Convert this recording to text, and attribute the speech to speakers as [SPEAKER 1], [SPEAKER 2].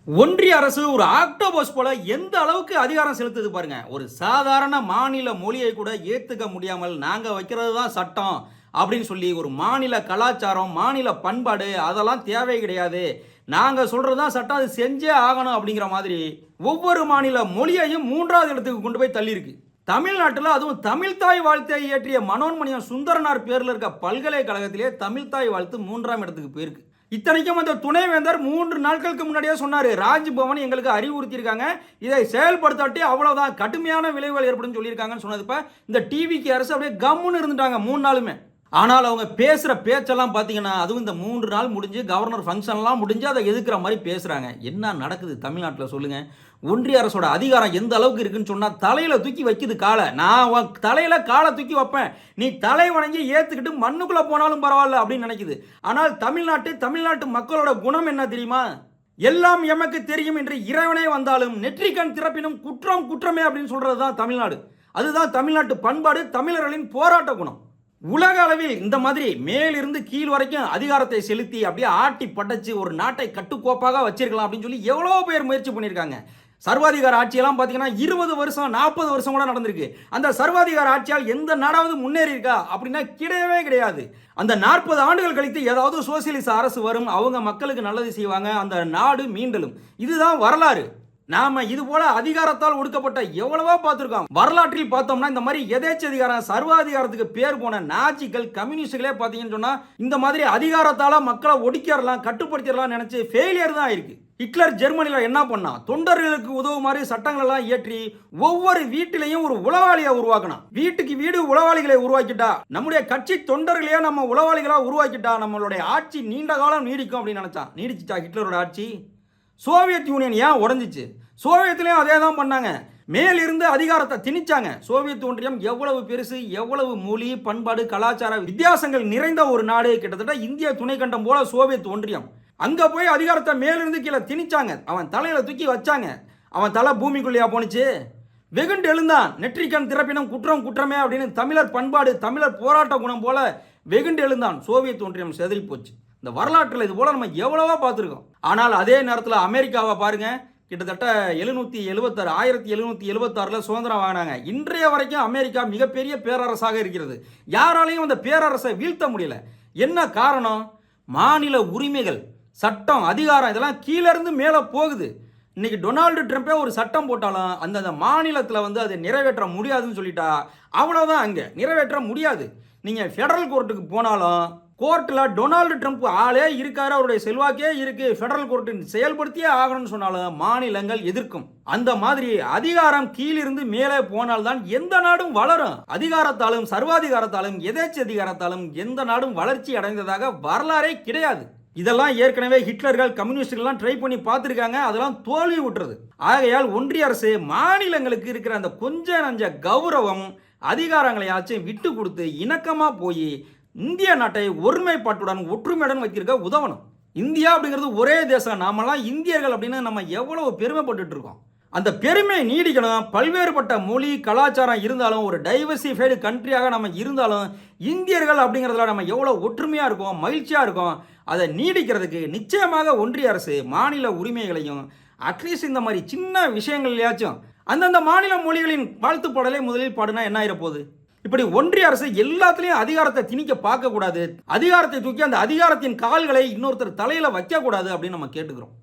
[SPEAKER 1] ஒன்றிய அரசு ஒரு ஆக்டோபஸ் போல எந்த அளவுக்கு அதிகாரம் செலுத்துது பாருங்க. ஒரு சாதாரண மாநில மொழியை கூட ஏத்துக்க முடியாமல் நாங்க வைக்கிறது தான் சட்டம் அப்படின்னு சொல்லி ஒரு மாநில கலாச்சாரம், மாநில பண்பாடு அதெல்லாம் தேவை கிடையாது. நாங்க சொல்றது தான் சட்டம், அது செஞ்சே ஆகணும் அப்படிங்கிற மாதிரி ஒவ்வொரு மாநில மொழியையும் மூன்றாவது இடத்துக்கு கொண்டு போய் தள்ளியிருக்கு. தமிழ்நாட்டில் அதுவும் தமிழ்தாய் வாழ்த்தை இயற்றிய மனோன்மணியம் சுந்தரனார் பேரில் இருக்க பல்கலைக்கழகத்திலே தமிழ்தாய் வாழ்த்து 3ஆம் இடத்துக்கு போயிருக்கு. இத்தனைக்கும் அந்த துணைவேந்தர் 3 நாட்களுக்கு முன்னாடியே சொன்னாரு, ராஜ்பவன் எங்களுக்கு அறிவுறுத்தி இருக்காங்க, இதை செயல்படுத்தாட்டி அவ்வளவுதான் கடுமையான விளைவுகள் ஏற்படும் சொல்லியிருக்காங்கன்னு சொன்னதுப்ப இந்த டிவிக்கு அரசு அப்படியே கம்முன்னு இருந்துட்டாங்க 3 நாளுமே. ஆனால் அவங்க பேசுகிற பேச்செல்லாம் பார்த்தீங்கன்னா, அதுவும் இந்த 3 நாள் முடிஞ்சு கவர்னர் ஃபங்க்ஷன்லாம் முடிஞ்சு அதை எதுக்குற மாதிரி பேசுகிறாங்க. என்ன நடக்குது தமிழ்நாட்டில் சொல்லுங்கள். ஒன்றிய அரசோட அதிகாரம் எந்த அளவுக்கு இருக்குன்னு சொன்னால், தலையில் தூக்கி வைக்குது காலை. நான் தலையில் காலை தூக்கி வைப்பேன், நீ தலை வணங்கி ஏற்றுக்கிட்டு மண்ணுக்குள்ளே போனாலும் பரவாயில்ல அப்படின்னு நினைக்குது. ஆனால் தமிழ்நாட்டு மக்களோட குணம் என்ன தெரியுமா? எல்லாம் எமக்கு தெரியும் என்று இறைவனே வந்தாலும் நெற்றிக்கண் திறப்பினும் குற்றம் குற்றமே அப்படின்னு சொல்கிறது தான் தமிழ்நாடு. அதுதான் தமிழ்நாட்டு பண்பாடு, தமிழர்களின் போராட்ட குணம். உலக அளவில் இந்த மாதிரி மேலிருந்து கீழ் வரைக்கும் அதிகாரத்தை செலுத்தி அப்படியே ஆட்டி படைச்சு ஒரு நாட்டை கட்டுக்கோப்பாக வச்சிருக்கலாம் அப்படின்னு சொல்லி எவ்வளோ பேர் முயற்சி பண்ணியிருக்காங்க. சர்வாதிகார ஆட்சியெல்லாம் பார்த்தீங்கன்னா 20 வருஷம் 40 வருஷம் கூட நடந்திருக்கு. அந்த சர்வாதிகார ஆட்சியால் எந்த நாடாவது முன்னேறி இருக்கா அப்படின்னா கிடையவே கிடையாது. அந்த 40 ஆண்டுகள் கழித்து ஏதாவது சோசியலிச அரசு வரும், அவங்க மக்களுக்கு நல்லது செய்வாங்க, அந்த நாடு மீண்டலும். இதுதான் வரலாறு. நாம இது போல அதிகாரத்தால் ஒடுக்கப்பட்ட எவ்வளவோ பார்த்துருக்கோம். வரலாற்றில் பார்த்தோம்னா இந்த மாதிரி எதேச்ச அதிகாரம், சர்வாதிகாரத்துக்கு பேர் போன நாஜிகள், கம்யூனிஸ்டுகளே பார்த்தீங்கன்னு சொன்னா இந்த மாதிரி அதிகாரத்தால மக்களை ஒடுக்கிடலாம், கட்டுப்படுத்திடலாம் நினைச்சு ஃபெயிலியர் தான் இருக்கு. ஹிட்லர் ஜெர்மனியில என்ன பண்ணா? தொண்டர்களுக்கு உதவுமாறு சட்டங்கள் எல்லாம் இயற்றி ஒவ்வொரு வீட்டிலையும் ஒரு உளவாளியை உருவாக்கணும். வீட்டுக்கு வீடு உளவாளிகளை உருவாக்கிட்டா, நம்முடைய கட்சி தொண்டர்களையே நம்ம உளவாளிகளா உருவாக்கிட்டா நம்மளுடைய ஆட்சி நீண்ட காலம் நீடிக்கும் அப்படின்னு நினைச்சான். நீடிச்சிட்டா ஹிட்லரோட ஆட்சி? சோவியத் யூனியன் ஏன் உடஞ்சிச்சு? சோவியத்லேயும் அதே தான் பண்ணாங்க. மேலிருந்து அதிகாரத்தை திணிச்சாங்க. சோவியத் ஒன்றியம் எவ்வளவு பெருசு, எவ்வளவு மொழி, பண்பாடு, கலாச்சார வித்தியாசங்கள் நிறைந்த ஒரு நாடு. கிட்டத்தட்ட இந்திய துணைக்கண்டம் போல சோவியத் ஒன்றியம். அங்க போய் அதிகாரத்தை மேலிருந்து கீழே திணிச்சாங்க. அவன் தலையில தூக்கி வச்சாங்க. அவன் தலை பூமிக்குள்ளேயா போனிச்சு? வெகுண்டு எழுந்தான். நெற்றிக்கண் திறப்பினும் குற்றம் குற்றமே அப்படின்னு தமிழர் பண்பாடு, தமிழர் போராட்ட குணம் போல வெகுண்டு எழுந்தான். சோவியத் ஒன்றியம் செதறி போச்சு. இந்த வரலாற்றில் இது போல நம்ம எவ்வளவோ பார்த்துருக்கோம். ஆனால் அதே நேரத்தில் அமெரிக்காவை பாருங்க, கிட்டத்தட்ட 1776 சுதந்திரம் வாங்கினாங்க. இன்றைய வரைக்கும் அமெரிக்கா மிகப்பெரிய பேரரசாக இருக்கிறது. யாராலையும் அந்த பேரரசை வீழ்த்த முடியல. என்ன காரணம்? மாநில உரிமைகள், சட்டம், அதிகாரம் இதெல்லாம் கீழே இருந்து மேலே போகுது. இன்னைக்கு டொனால்டு ட்ரம்ப்பே ஒரு சட்டம் போட்டாலும் அந்த மாநிலத்தில் அதை நிறைவேற்ற முடியாதுன்னு சொல்லிட்டா அவ்வளோதான். அங்கே நிறைவேற்ற முடியாது. நீங்கள் ஃபெடரல் கோர்ட்டுக்கு போனாலும் கோர்ட்டில் டொனால்டு ட்ரம்ப் ஆளே இருக்காரு, அவருடைய செல்வாக்கே இருக்கு, ஃபெடரல் கோர்ட்டு செயல்படுத்தியே ஆகணும்னு சொன்னாலும் மாநிலங்கள் எதிர்க்கும். அந்த மாதிரி அதிகாரம் கீழிருந்து மேலே போனால்தான் எந்த நாடும் வளரும். அதிகாரத்தாலும் சர்வாதிகாரத்தாலும் எதேச்ச அதிகாரத்தாலும் எந்த நாடும் வளர்ச்சி அடைந்ததாக வரலாறே கிடையாது. இதெல்லாம் ஏற்கனவே ஹிட்லர்கள், கம்யூனிஸ்டுகள்லாம் ட்ரை பண்ணி பார்த்துருக்காங்க, அதெல்லாம் தோல்வி விட்டுறது. ஆகையால் ஒன்றிய அரசு மாநிலங்களுக்கு இருக்கிற அந்த கொஞ்ச நஞ்ச கௌரவம், அதிகாரங்களையாச்சும் விட்டு கொடுத்து இணக்கமா போய் இந்திய நாட்டை ஒருமைப்பாட்டுடன் ஒற்றுமையுடன் வைத்திருக்க உதவணும். இந்தியா அப்படிங்கிறது ஒரே தேசம். நாமெல்லாம் இந்தியர்கள் அப்படின்னு நம்ம எவ்வளவு பெருமைப்பட்டு இருக்கோம். அந்த பெருமை நீடிக்கணும். பல்வேறுபட்ட மொழி, கலாச்சாரம் இருந்தாலும், ஒரு டைவர்சிஃபைடு கண்ட்ரியாக நம்ம இருந்தாலும், இந்தியர்கள் அப்படிங்கிறதுல நம்ம எவ்வளோ ஒற்றுமையாக இருக்கோம், மகிழ்ச்சியாக இருக்கோம். அதை நீடிக்கிறதுக்கு நிச்சயமாக ஒன்றிய அரசு மாநில உரிமைகளையும் அட்லீஸ்ட் இந்த மாதிரி சின்ன விஷயங்கள்லையாச்சும் அந்தந்த மாநில மொழிகளின் வாழ்த்து பாடலை முதலில் பாடுனா என்ன ஆயிரப்போகுது? இப்படி ஒன்றிய அரசு எல்லாத்துலேயும் அதிகாரத்தை திணிக்க பார்க்கக்கூடாது. அதிகாரத்தை தூக்கி அந்த அதிகாரத்தின் கால்களை இன்னொருத்தர் தலையில் வைக்கக்கூடாது அப்படின்னு நம்ம கேட்டுக்கிறோம்.